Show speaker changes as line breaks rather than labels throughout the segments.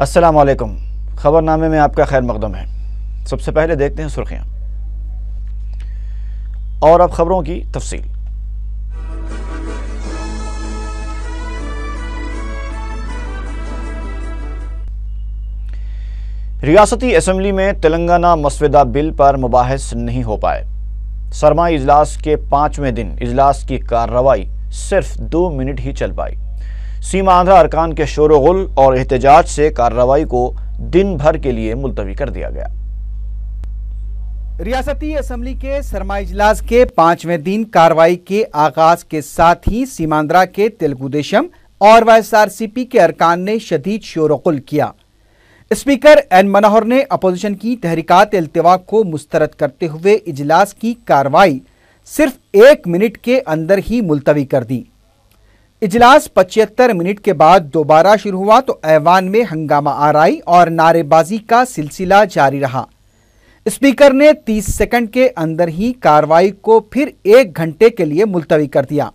अस्सलाम वालेकुम। खबरनामे में आपका खैर मकदम है। सबसे पहले देखते हैं सुर्खियां और अब खबरों की तफसील। रियासती असम्बली में तेलंगाना मसवदा बिल पर मुबाहिस नहीं हो पाए। सरमाई इजलास के 5वें दिन इजलास की कार्रवाई सिर्फ 2 मिनट ही चल पाई। सीमा आंध्रा अरकान के शोरगुल और एहतजाज से कार्रवाई को दिन भर के लिए मुलतवी कर दिया गया।
रियासती असम्बली के सरमाई इजलास के 5वें दिन कार्रवाई के आगाज के साथ ही सीमांध्रा के तेलुगु देशम और वाईएसआरसीपी के अरकान ने शदीद शोरगुल किया। स्पीकर एन मनोहर ने अपोजिशन की तहरीकात इल्तिवा को मुस्तरद करते हुए इजलास की कार्रवाई सिर्फ 1 मिनट के अंदर ही मुलतवी कर दी। इजलास 75 मिनट के बाद दोबारा शुरू हुआ तो ऐवान में हंगामा आराई और नारेबाजी का सिलसिला जारी रहा। स्पीकर ने 30 सेकंड के अंदर ही कार्रवाई को फिर 1 घंटे के लिए मुलतवी कर दिया।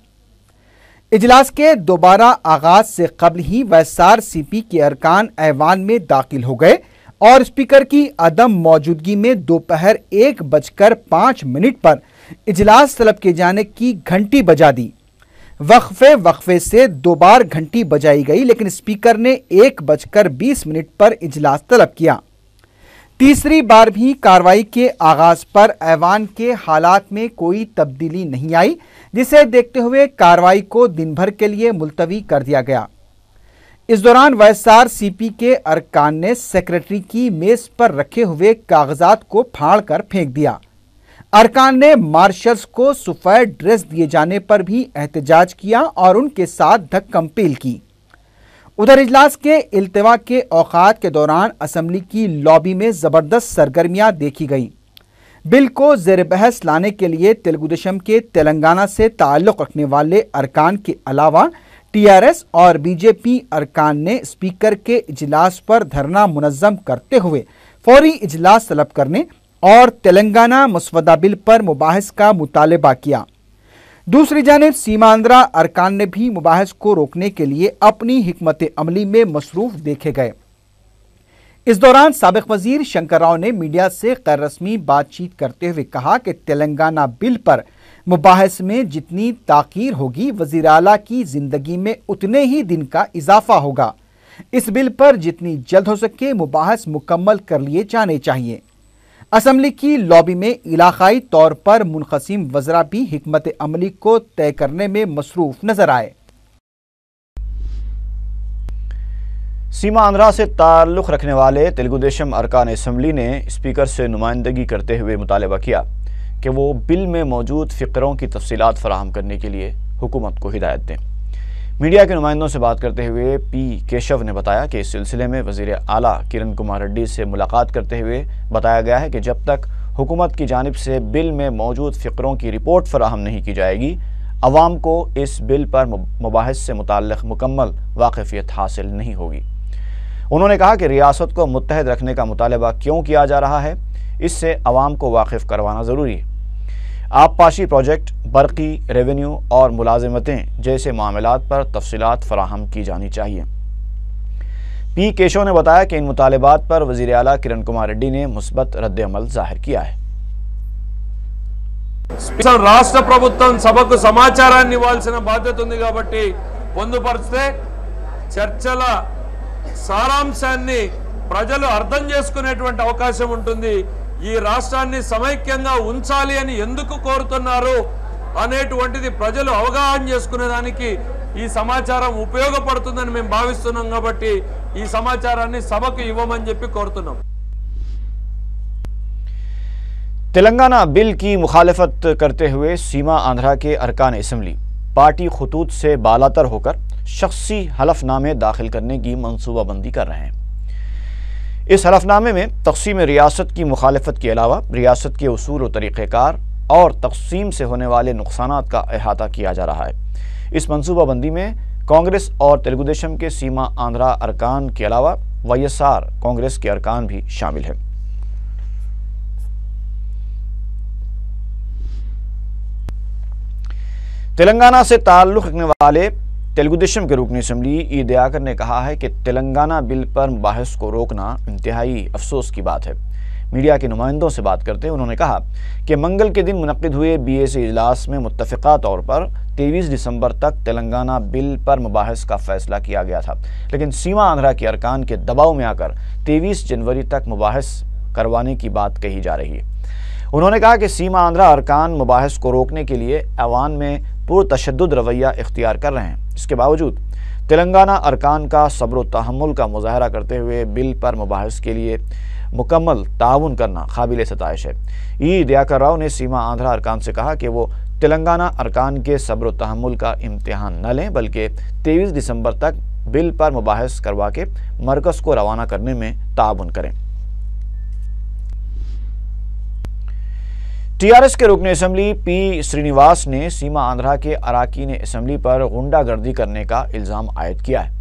इजलास के दोबारा आगाज से कबल ही वाईएसआरसीपी के अरकान ऐवान में दाखिल हो गए और स्पीकर की अदम मौजूदगी में दोपहर 1:05 पर इजलास तलब किए जाने की घंटी बजा दी। वक्फे से 2 बार घंटी बजाई गई, लेकिन स्पीकर ने 1:20 पर इजलास तलब किया। तीसरी बार भी कार्रवाई के आगाज पर ऐवान के हालात में कोई तब्दीली नहीं आई, जिसे देखते हुए कार्रवाई को दिन भर के लिए मुलतवी कर दिया गया। इस दौरान वाईएसआरसीपी के अरकान ने सेक्रेटरी की मेज पर रखे हुए कागजात को फाड़कर फेंक दिया। अरकान ने मार्शल्स को सफेद ड्रेस दिए जाने पर भी एहतजाज किया और उनके साथ धक्कम-पेल की। उधर इजलास के इल्तिवा के औकात के दौरान असम्बली की लॉबी में जबरदस्त सरगर्मियां देखी गई। बिल को ज़ेर बहस लाने के लिए तेलुगु देशम के तेलंगाना से ताल्लुक रखने वाले अरकान के अलावा टीआरएस और बीजेपी अरकान ने स्पीकर के इजलास पर धरना मुनज़्ज़म करते हुए फौरी इजलास तलब करने और तेलंगाना मसवदा बिल पर मुबाहिस का मुतालबा किया। दूसरी जानिब सीमांध्रा अरकान ने भी मुबाहिस को रोकने के लिए अपनी हिकमत अमली में मसरूफ देखे गए। इस दौरान साबिक वजीर शंकर राव ने मीडिया से गैर रस्मी बातचीत करते हुए कहा कि तेलंगाना बिल पर मुबाहिस में जितनी ताखीर होगी, वजीर आला की जिंदगी में उतने ही दिन का इजाफा होगा। इस बिल पर जितनी जल्द हो सके मुबाहिस मुकम्मल कर लिए जाने चाहिए। असम्बली की लॉबी में इलाकाई तौर पर मुनक़सिम वज़रा भी हिकमत अमली को तय करने में मसरूफ नजर आए।
सीमा आंध्रा से ताल्लुक़ रखने वाले तेलुगु देशम अरकान असम्बली ने स्पीकर से नुमाइंदगी करते हुए मुतालबा किया कि वो बिल में मौजूद फ़िक्रों की तफसीलात फराहम करने के लिए हुकूमत को हिदायत दें। मीडिया के नुमाइंदों से बात करते हुए पी केशव ने बताया कि इस सिलसिले में वज़ीर आला किरण कुमार रेड्डी से मुलाकात करते हुए बताया गया है कि जब तक हुकूमत की जानिब से बिल में मौजूद फ़िक्रों की रिपोर्ट फराहम नहीं की जाएगी, अवाम को इस बिल पर मुबाहिस से मुताल्लिक़ मुकम्मल वाक़िफ़ियत हासिल नहीं होगी। उन्होंने कहा कि रियासत को मुत्तहद रखने का मुतालबा क्यों किया जा रहा है, इससे अवाम को वाकिफ़ करवाना ज़रूरी है। आबपाशी प्रोजेक्ट, बरक़ी, रेवेन्यू और मुलाज़मतें जैसे मामलात पर तफसीलात फराहम की जानी चाहिए। पी केशव ने बताया कि इन मुतालबात पर वज़ीर आला किरण कुमार रेड्डी ने मुस्बत रद्द-ए-अमल ज़ाहिर किया है।
రాష్ట్ర ప్రభుత్వం సభకు సమాచారాన్ని ఇవ్వాల్సిన బాధ్యత ఉంది కాబట్టి పొందుపరిస్తే చర్చల సారాంశాన్ని ప్రజలు అర్థం చేసుకునేటువంటి అవకాశం ఉంటుంది। ఈ రాష్ట్రాన్ని సమైక్యంగా ఉంచాలి అని ఎందుకు కోరుతున్నారు అనేటువంటిది ప్రజలు అవగాహన చేసుకునేదానికి ఈ సమాచారం ఉపయోగపడుతుందని మేము భావిస్తున్నాం కాబట్టి ఈ సమాచారాన్ని సభకు ఇవ్వమని చెప్పి కోరుతున్నాం।
तेलंगाना बिल की मुखालफत करते हुए सीमा आंध्रा के अरकान असम्बली पार्टी खुतूत से बालातर होकर शख्सी हलफनामे दाखिल करने की मनसूबाबंदी कर रहे हैं। इस हलफनामे में तक़सीम रियासत की मुखालफत के अलावा रियासत के उसूल और तरीक़ेकार और तक़सीम से होने वाले नुकसानात का अहाता किया जा रहा है। इस मनसूबाबंदी में कांग्रेस और तेलुगु देशम के सीमा आंध्रा अरकान के अलावा वाईएसआर कांग्रेस के अरकान भी शामिल है। तेलंगाना से ताल्लुक़ रखने वाले तेलुगुदेशम के रुकन असम्बली ई दयाकर ने कहा है कि तेलंगाना बिल पर मुबाहिस को रोकना इंतहाई अफसोस की बात है। मीडिया के नुमाइंदों से बात करते हुए उन्होंने कहा कि मंगल के दिन मुनक्किद हुए BAC इजलास में मुत्तफ़िक़ा तौर पर 23 दिसंबर तक तेलंगाना बिल पर मुबाहिस का फैसला किया गया था, लेकिन सीमा आंध्रा के अरकान के दबाव में आकर 23 जनवरी तक मुबाहिस करवाने की बात कही जा रही है। उन्होंने कहा कि सीमा आंध्रा अरकान मुबाहिस को रोकने के लिए ऐवान में पुरतशद्दुद रवैया इख्तियार कर रहे हैं। इसके बावजूद तेलंगाना अरकान का सब्र व तहम्मुल का मुजाहरा करते हुए बिल पर मुबाहिस के लिए मुकम्मल ताउन करना काबिल सताइश है। ई दयाकर राव ने सीमा आंध्रा अरकान से कहा कि वो तेलंगाना अरकान के सब्र व तहम्मुल का इम्तिहान न लें, बल्कि 23 दिसंबर तक बिल पर मुबाहिस करवा के मरकज़ को रवाना करने में ताउन करें। TRS के रुकन असम्बली P श्रीनिवास ने सीमा आंध्रा के अराकीन असम्बली पर गुंडागर्दी करने का इल्ज़ाम आयद किया है।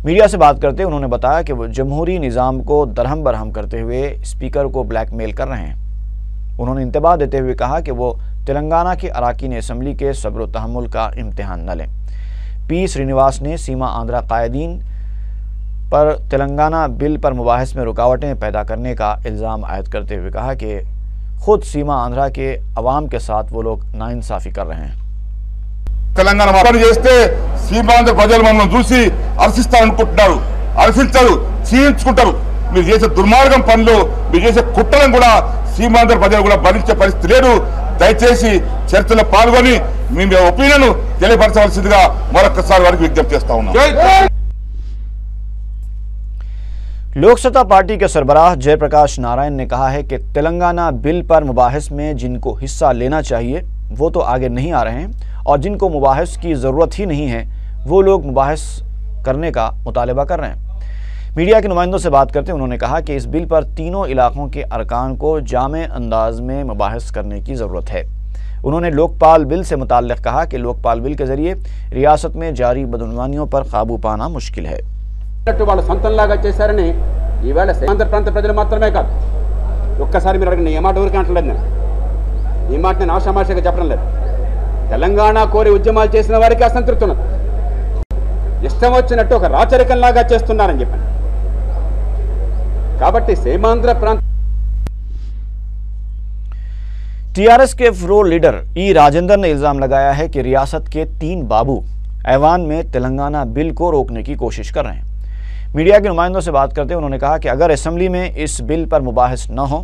मीडिया से बात करते उन्होंने बताया कि वो जमहूरी निज़ाम को दरहम बरहम करते हुए स्पीकर को ब्लैकमेल कर रहे हैं। उन्होंने इंतबाह देते हुए कहा कि वो तेलंगाना के अराकीन असम्बली के सब्र व तहम्मुल का इम्तिहान न लें। P श्रीनिवास ने सीमा आंध्रा कायदीन पर तेलंगाना बिल पर मुबाहिस में रुकावटें पैदा करने का इल्ज़ाम आयद करते हुए कहा कि खुद सीमा आंध्रा के अवाम के साथ वो लोग नाइंसाफ़ी कर रहे हैं।
తెలంగాణ పని చేస్తే సీమాంధ్ర ప్రజలు మనల్ని చూసి హర్షిస్తారనుకుంటున్నారు, హర్షించరు, చీల్చుకుంటారు। మీరు చేసే దుర్మార్గం పనులు, మీరు చేసే కుట్రలను కూడా సీమాంధ్ర ప్రజలు కూడా భరించే పరిస్థితి లేదు। దయచేసి చర్చలో పాల్గొని మీ ఒపీనియన్ తెలియపరచవలసిందిగా మరొకసారి వారికి విజ్ఞప్తి చేస్తా ఉన్నాం।
लोक सत्ता पार्टी के सरबराह जयप्रकाश नारायण ने कहा है कि तेलंगाना बिल पर मुबाहिस में जिनको हिस्सा लेना चाहिए वो तो आगे नहीं आ रहे हैं, और जिनको मुबाहिस की ज़रूरत ही नहीं है वो लोग मुबाहिस करने का मुतालबा कर रहे हैं। मीडिया के नुमाइंदों से बात करते उन्होंने कहा कि इस बिल पर तीनों इलाकों के अरकान को जामे अंदाज में मुबाहिस करने की ज़रूरत है। उन्होंने लोकपाल बिल से मुताल्लिक़ कहा कि लोकपाल बिल के ज़रिए रियासत में जारी बदउनवानियों पर काबू पाना मुश्किल है।
వాళ్ళు సొంతంలాగా చేశారని ఈవేళ ఆంధ్ర ప్రాంత ప్రజలు మాత్రమే కాదు, ఒక్కసారి మీరు అడగండి, ఏ మాట ఊరికి అంటలేదు నేను, ఈ మాట నేను ఆషామాషిగా చెప్పడం లేదు। తెలంగాణ కోరి ఉద్యమాలు చేసిన వారికి అసంతృప్తి ఉన్నది, ఇష్టం వచ్చినట్టు ఒక రాచరికంలాగా చేస్తున్నారని చెప్పాను। కాబట్టి సీమాంధ్ర ప్రాంత
TRS के फ्लोर लीडर E राजेंद्र ने इल्ज़ाम लगाया है कि रियासत के 3 बाबू ऐवान में तेलंगाना बिल को रोकने की कोशिश कर रहे हैं। मीडिया के नुमाइंदों से बात करते उन्होंने कहा कि अगर असम्बली में इस बिल पर मुबाहिस न हो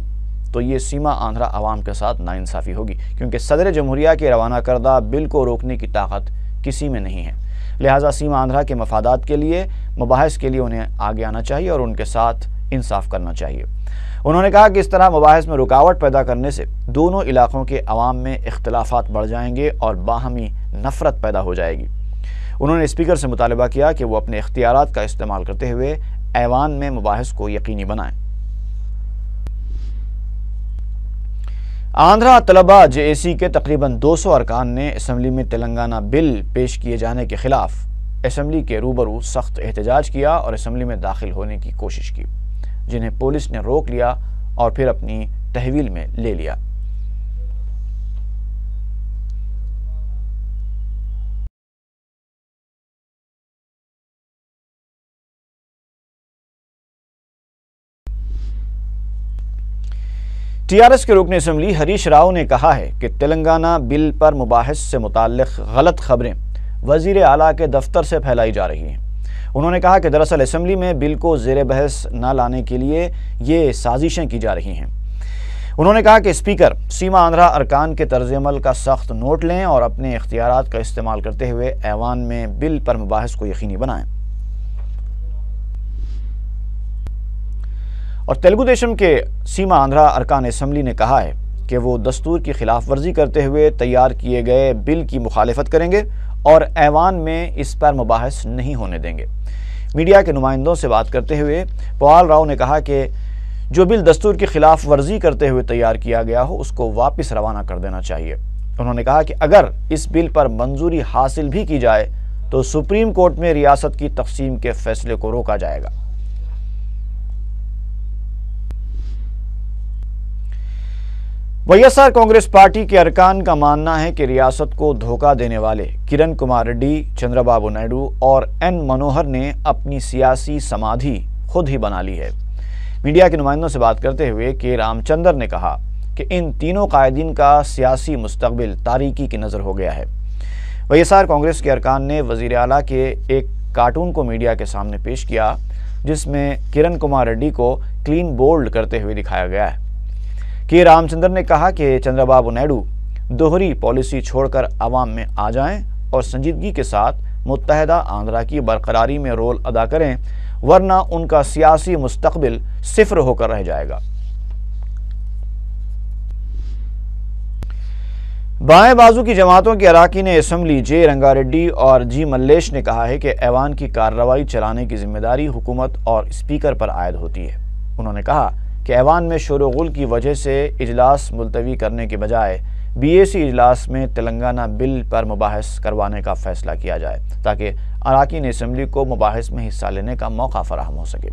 तो ये सीमा आंध्रा आवाम के साथ नाइंसाफ़ी होगी, क्योंकि सदर जमहूरिया के रवाना करदा बिल को रोकने की ताकत किसी में नहीं है। लिहाजा सीमा आंध्रा के मफादात के लिए मुबाहिस के लिए उन्हें आगे आना चाहिए और उनके साथ इंसाफ करना चाहिए। उन्होंने कहा कि इस तरह मुबाहिस में रुकावट पैदा करने से दोनों इलाकों के अवाम में इख्तिलाफात बढ़ जाएंगे और बाहमी नफरत पैदा हो जाएगी। उन्होंने स्पीकर से मुतालबा किया कि वो अपने इख्तियारात का इस्तेमाल करते हुए ऐवान में मुबाहिस को यकीनी बनाएं। आंध्रा तलबा JAC के तकरीबन 200 अरकान ने असम्बली में तेलंगाना बिल पेश किए जाने के खिलाफ असम्बली के रूबरू सख्त एहतजाज किया और असम्बली में दाखिल होने की कोशिश की, जिन्हें पुलिस ने रोक लिया और फिर अपनी तहवील में ले लिया। TRS के रुकन असम्बली हरीश राव ने कहा है कि तेलंगाना बिल पर मुबाहिस से मुताल्लिक़ गलत खबरें वज़ीर आला के दफ्तर से फैलाई जा रही हैं। उन्होंने कहा कि दरअसल असम्बली में बिल को ज़ेर बहस न लाने के लिए ये साजिशें की जा रही हैं। उन्होंने कहा कि स्पीकर सीमा आंध्रा अरकान के तर्ज़ अमल का सख्त नोट लें और अपने इख्तियारात का इस्तेमाल करते हुए ऐवान में बिल पर मुबाहिस को यकीनी बनाएं। और तेलुगुदेशम के सीमा आंध्रा अरकान असम्बली ने कहा है कि वो दस्तूर की खिलाफ वर्जी करते हुए तैयार किए गए बिल की मुखालिफत करेंगे और ऐवान में इस पर मुबाहिस नहीं होने देंगे। मीडिया के नुमाइंदों से बात करते हुए पवाल राव ने कहा कि जो बिल दस्तूर की खिलाफ वर्जी करते हुए तैयार किया गया हो उसको वापस रवाना कर देना चाहिए। उन्होंने कहा कि अगर इस बिल पर मंजूरी हासिल भी की जाए तो सुप्रीम कोर्ट में रियासत की तकसीम के फैसले को रोका जाएगा। वाईएसआर कांग्रेस पार्टी के अरकान का मानना है कि रियासत को धोखा देने वाले किरण कुमार रेड्डी, चंद्रबाबू नायडू और एन मनोहर ने अपनी सियासी समाधि खुद ही बना ली है। मीडिया के नुमाइंदों से बात करते हुए के रामचंद्र ने कहा कि इन तीनों कायदीन का सियासी मुस्तकबिल तारीकी की नज़र हो गया है। वाईएसआर कांग्रेस के अरकान ने वज़ीर आला के एक कार्टून को मीडिया के सामने पेश किया, जिसमें किरण कुमार रेड्डी को क्लीन बोल्ड करते हुए दिखाया गया है। के रामचंद्र ने कहा कि चंद्रबाबू नायडू दोहरी पॉलिसी छोड़कर आवाम में आ जाएं और संजीदगी के साथ मुत्तहदा आंध्रा की बरकरारी में रोल अदा करें, वरना उनका सियासी मुस्तकबिल सिफर होकर रह जाएगा। बाएं बाजू की जमातों के अराकीन असम्बली जे रंगारेड्डी और जी मल्लेश ने कहा है कि ऐवान की कार्रवाई चलाने की जिम्मेदारी हुकूमत और स्पीकर पर आयद होती है। उन्होंने कहा कि ऐवान में शोरगुल की वजह से इजलास मुलतवी करने के बजाय बीएसी इजलास में तेलंगाना बिल पर मुबाहिस करवाने का फैसला किया जाए, ताकि अराकीन असम्बली को मुबाहिस में हिस्सा लेने का मौका फराहम हो सके।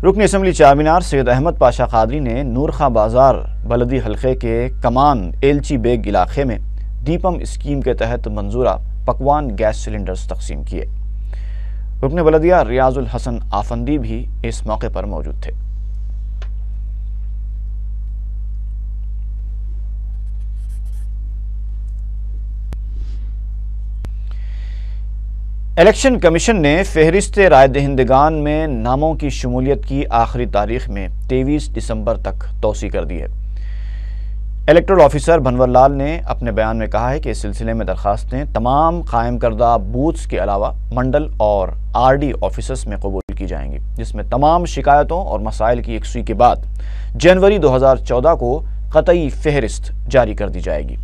रुकन असम्बली चारमीनार सैयद अहमद पाशा कादरी ने नूर खां बाजार बलदी हल्के के कमान एलची बेग इलाके में दीपम स्कीम के तहत मंजूरा पकवान गैस सिलेंडर्स तकसीम किए। रुकन बलदिया रियाजुल हसन आफंदी भी इस मौके पर मौजूद थे। इलेक्शन कमीशन ने फहरिस्त राय दहिंदगान में नामों की शमूलियत की आखिरी तारीख में 23 दिसंबर तक तोसी कर दी है। इलेक्टोरल ऑफिसर भनवर लाल ने अपने बयान में कहा है कि इस सिलसिले में दरखास्तें तमाम कायम करदा बूथ्स के अलावा मंडल और आरडी ऑफिसर्स में कबूल की जाएंगी, जिसमें तमाम शिकायतों और मसाइल की यकसूई के बाद जनवरी 2014 को कतई फहरिस्त जारी कर दी जाएगी।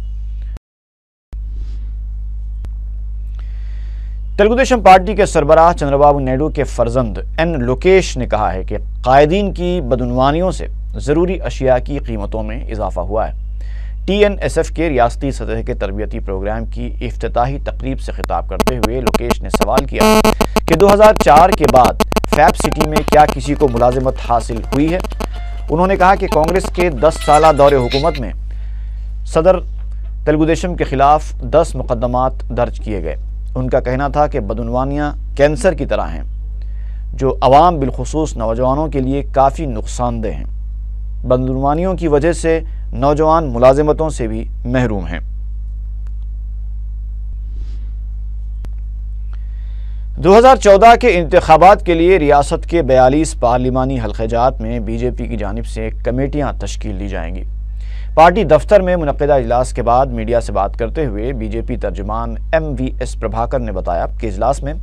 तेलुगुदेशम पार्टी के सरबराह चंद्रबाबू नायडू के फर्जंद एन लोकेश ने कहा है कि कायदीन की बदउनवानियों से ज़रूरी अशिया की कीमतों में इजाफा हुआ है। TNSF के रियासती सतह के तरबियती प्रोग्राम की इफ्तिताही तकरीब से खिताब करते हुए लोकेश ने सवाल किया कि 2004 के बाद फैब सिटी में क्या किसी को मुलाजिमत हासिल हुई है। उन्होंने कहा कि कांग्रेस के 10 साला दौरे हुकूमत में सदर तेलुगुदेशम के खिलाफ 10 मुकदमात दर्ज किए गए। उनका कहना था कि बदउनवानियाँ कैंसर की तरह हैं, जो अवाम बिलखुसूस नौजवानों के लिए काफ़ी नुकसानदेह हैं। बदउनवानियों की वजह से नौजवान मुलाजिमतों से भी महरूम हैं। 2014 के इंतखाबात के लिए रियासत के 42 पार्लिमानी हल्क़ेजात में बीजेपी की जानिब से कमेटियां तश्कील दी जाएंगी। पार्टी दफ्तर में मुनक्किदा इजलास के बाद मीडिया से बात करते हुए बीजेपी तर्जुमान MVS प्रभाकर ने बताया कि इजलास में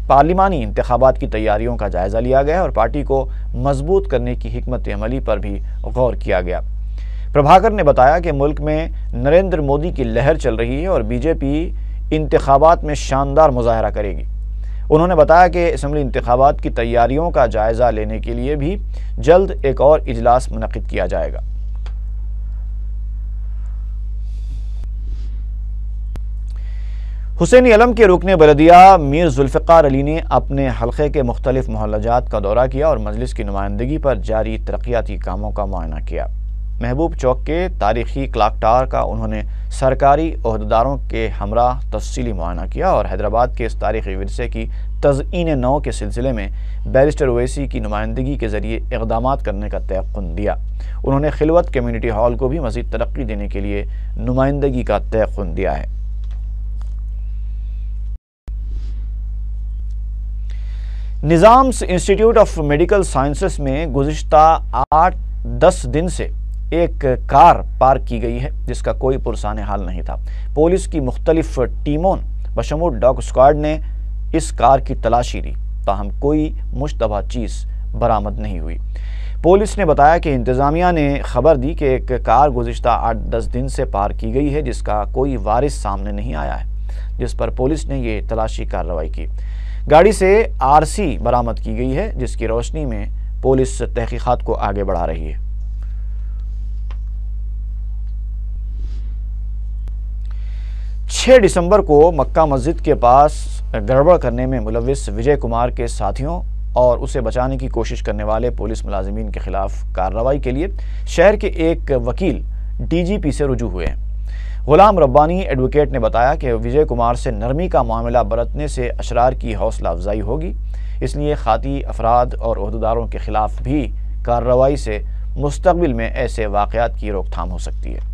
पार्लिमानी इंतखाबात की तैयारियों का जायज़ा लिया गया और पार्टी को मजबूत करने की हिकमत अमली पर भी गौर किया गया। प्रभाकर ने बताया कि मुल्क में नरेंद्र मोदी की लहर चल रही है और बीजेपी इंतखाबात में शानदार मुजाहरा करेगी। उन्होंने बताया कि असम्बली इंतखाबात की तैयारियों का जायज़ा लेने के लिए भी जल्द एक और इजलास मुनक्किद किया जाएगा। हुसैनी अलम के रुकने बलदिया मीर जुल्फ़िकार अली ने अपने हल्के के मुख्तलिफ मोहल्लाजात का दौरा किया और मजलिस की नुमाइंदगी पर जारी तरक्याती कामों का मुआयना किया। महबूब चौक के तारीखी क्लाक टावर का उन्होंने सरकारी ओहदेदारों के हमरा तफसीली मुआयना किया और हैदराबाद के इस तारीखी विरसे की तज़ईन नौ के सिलसिले में बैरिस्टर ओवैसी की नुमाइंदगी के ज़रिए इक़दामात करने का तयक़ुन दिया। उन्होंने खिलवत कम्यूनिटी हॉल को भी मज़ीद तरक्की देने के लिए नुमाइंदगी का तयक़ुन दिया है। Nizam's institute of medical sciences में गुज़िश्ता 8-10 दिन से एक कार पार्क की गई है, जिसका कोई पुरसाने हाल नहीं था। पुलिस की मुख्तलिफ टीमों बशमूल डॉग स्क्वाड ने इस कार की तलाशी ली, ताहम कोई मुश्तबा चीज़ बरामद नहीं हुई। पुलिस ने बताया कि इंतज़ामिया ने खबर दी कि एक कार गुज़िश्ता 8-10 दिन से पार्क की गई है, जिसका कोई वारिस सामने नहीं आया है, जिस पर पुलिस ने ये तलाशी कार्रवाई की। गाड़ी से RC बरामद की गई है, जिसकी रोशनी में पुलिस तहकीकात को आगे बढ़ा रही है। छह दिसंबर को मक्का मस्जिद के पास गड़बड़ करने में मुलविस विजय कुमार के साथियों और उसे बचाने की कोशिश करने वाले पुलिस मुलाजिमीन के खिलाफ कार्रवाई के लिए शहर के एक वकील डीजीपी से रुजू हुए हैं। गुलाम रब्बानी एडवोकेट ने बताया कि विजय कुमार से नरमी का मामला बरतने से अशरार की हौसला अफजाई होगी, इसलिए खाती अफराद और ओहदेदारों के खिलाफ भी कार्रवाई से मुस्तकबिल में ऐसे वाक़यात की रोकथाम हो सकती है।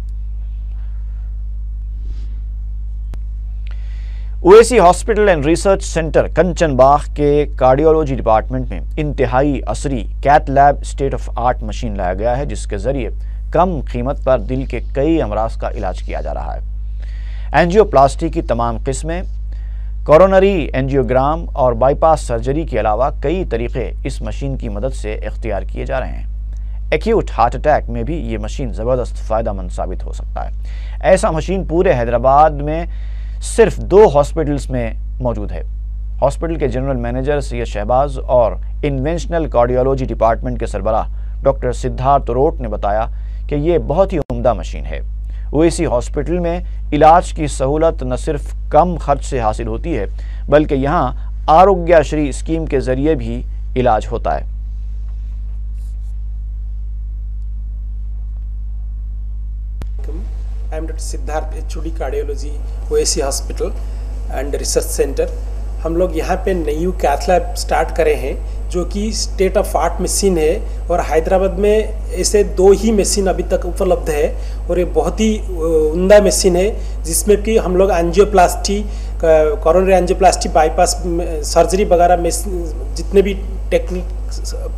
Owaisi hospital and research centre Kanchanbagh के कार्डियोलॉजी डिपार्टमेंट में इंतहाई असरी cath lab state of art machine लाया गया है, जिसके जरिए कम कीमत पर दिल के कई अमराज का इलाज किया जा रहा है। एंजियोप्लास्टी की तमाम किस्में, कोरोनरी एंजियोग्राम और बाईपास सर्जरी के अलावा कई तरीक़े इस मशीन की मदद से इख्तियार किए जा रहे हैं। एक्यूट हार्ट अटैक में भी ये मशीन ज़बरदस्त फ़ायदेमंद साबित हो सकता है। ऐसा मशीन पूरे हैदराबाद में सिर्फ 2 हॉस्पिटल्स में मौजूद है। हॉस्पिटल के जनरल मैनेजर सैयद शहबाज और इन्वेंशनल कार्डियोलॉजी डिपार्टमेंट के सरबराह डॉक्टर सिद्धार्थ रोट ने बताया कि ये बहुत ही उम्दा मशीन है। ओएसी हॉस्पिटल में इलाज की सहूलत न सिर्फ कम खर्च से हासिल होती है, बल्कि यहाँ आरोग्यश्री स्कीम के जरिए भी इलाज होता है।
I am Dr. Siddharth HOD cardiology ओएसी hospital and research centre. हम लोग यहाँ पे नई कैथ लैब स्टार्ट करे हैं जो कि स्टेट ऑफ आर्ट मशीन है और हैदराबाद में ऐसे 2 ही मशीन अभी तक उपलब्ध है और ये बहुत ही उम्दा मशीन है जिसमें कि हम लोग angioplasty, coronary angioplasty, bypass surgery वगैरह जितने भी टेक्निक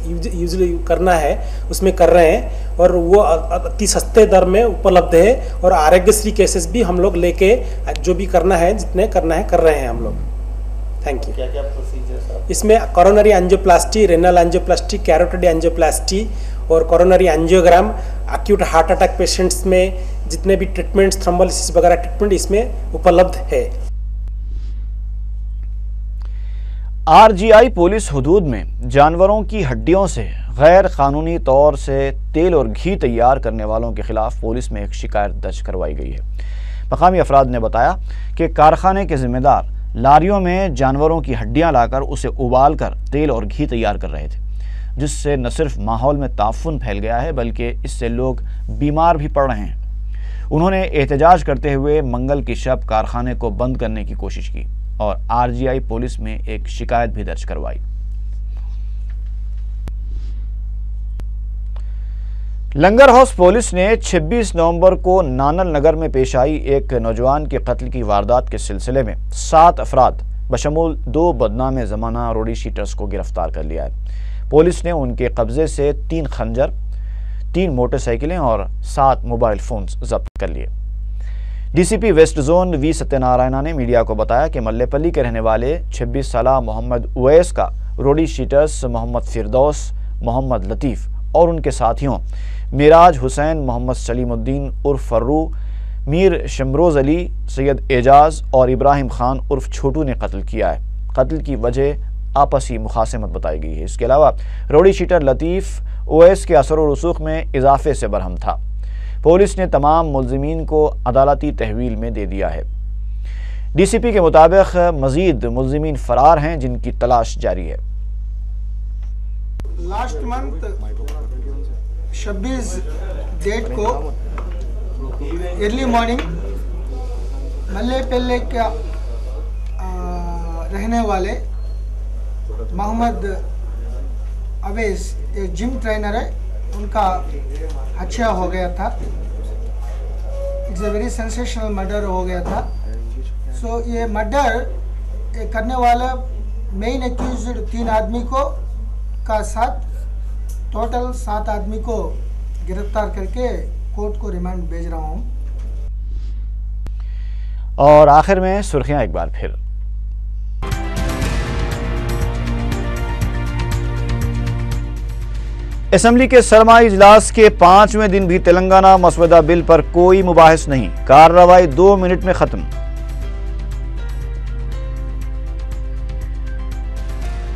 यूजुअली करना है उसमें कर रहे हैं और वो अति सस्ते दर में उपलब्ध है और आरोग्यश्री केसेस भी हम लोग लेके जो भी करना है जितने करना है कर रहे हैं हम लोग। Thank you. क्या क्या प्रोसीजर? इसमें coronary angioplasty, renal angioplasty, carotid angioplasty और coronary angiogram, acute heart attack patients में जितने भी ट्रीटमेंट्स, थ्रोम्बोलिसिस वगैरह ट्रीटमेंट इसमें उपलब्ध है।
आरजीआई पुलिस हुदूद में जानवरों की हड्डियों से गैर कानूनी तौर से तेल और घी तैयार करने वालों के खिलाफ पुलिस में एक शिकायत दर्ज करवाई गई है। मकामी अफराद ने बताया कि कारखाने के जिम्मेदार लारियों में जानवरों की हड्डियां लाकर उसे उबाल कर तेल और घी तैयार कर रहे थे, जिससे न सिर्फ माहौल में ताफुन फैल गया है बल्कि इससे लोग बीमार भी पड़ रहे हैं। उन्होंने एहतजाज करते हुए मंगल की शब कारखाने को बंद करने की कोशिश की और आरजीआई पुलिस में एक शिकायत भी दर्ज करवाई। लंगर हाउस पुलिस ने 26 नवंबर को नानल नगर में पेश आई एक नौजवान के कत्ल की वारदात के सिलसिले में 7 अफराद बशमूल 2 बदनाम ज़माना रोडी शीटर्स को गिरफ्तार कर लिया है। पुलिस ने उनके कब्जे से 3 खंजर, 3 मोटरसाइकिलें और 7 मोबाइल फोन्स जब्त कर लिए। DCP west zone V Satyanarayana ने मीडिया को बताया कि मल्लेपल्ली के रहने वाले 26 साला मोहम्मद उवैस का रोडी शीटर्स मोहम्मद फिरदौस, मोहम्मद लतीफ़ और उनके साथियों मिराज हुसैन, मोहम्मद सलीमुद्दीन उर्फ फर्रू, मीर शमरोज़ अली, सैयद एजाज और इब्राहिम खान उर्फ छोटू ने कत्ल किया है। कत्ल की वजह आपसी मुखासमत बताई गई है। इसके अलावा रोडी शीटर लतीफ़ उवैस के असर व रसूख में इजाफे से बरहम था। पुलिस ने तमाम मुल्ज़िमीन को अदालती तहवील में दे दिया है। डीसीपी के मुताबिक मज़ीद मुल्ज़िमीन फरार हैं जिनकी तलाश जारी है।
लास्ट मंथ 26 डेट को अर्ली मॉर्निंग मल्लेपल्ली का रहने वाले मोहम्मद अवैस एक जिम ट्रेनर है, उनका हत्या हो गया था। It's a very sensational murder हो गया था। सो ये मर्डर करने वाला मेन एक्यूज्ड 3 आदमी को का साथ टोटल 7 आदमी को गिरफ्तार करके कोर्ट को रिमांड भेज रहा हूँ।
और आखिर में सुर्खियां एक बार फिर। असेंबली के सरमाई इजलास के 5वें दिन भी तेलंगाना मसवदा बिल पर कोई मुबाहिस नहीं, कार्रवाई 2 मिनट में खत्म।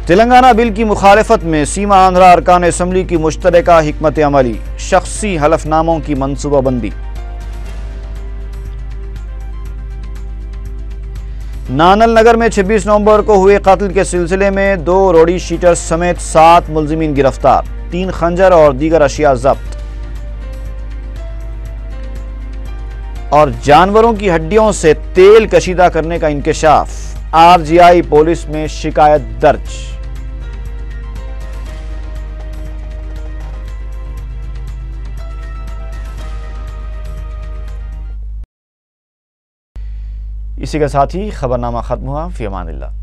तेलंगाना बिल की मुखालिफत में सीमा आंध्रा अरकान असेंबली की मुश्तरका हिकमत अमली, शख्सी हलफनामों की मनसूबाबंदी। नानल नगर में 26 नवंबर को हुए कत्ल के सिलसिले में 2 रोडी शीटर समेत 7 मुलजिमीन गिरफ्तार, 3 खंजर और दीगर अशिया जब्त। और जानवरों की हड्डियों से तेल कशीदा करने का इंकशाफ, आरजीआई पुलिस में शिकायत दर्ज। इसी के साथ ही खबरनामा खत्म हुआ। फी अमानिल्लाह।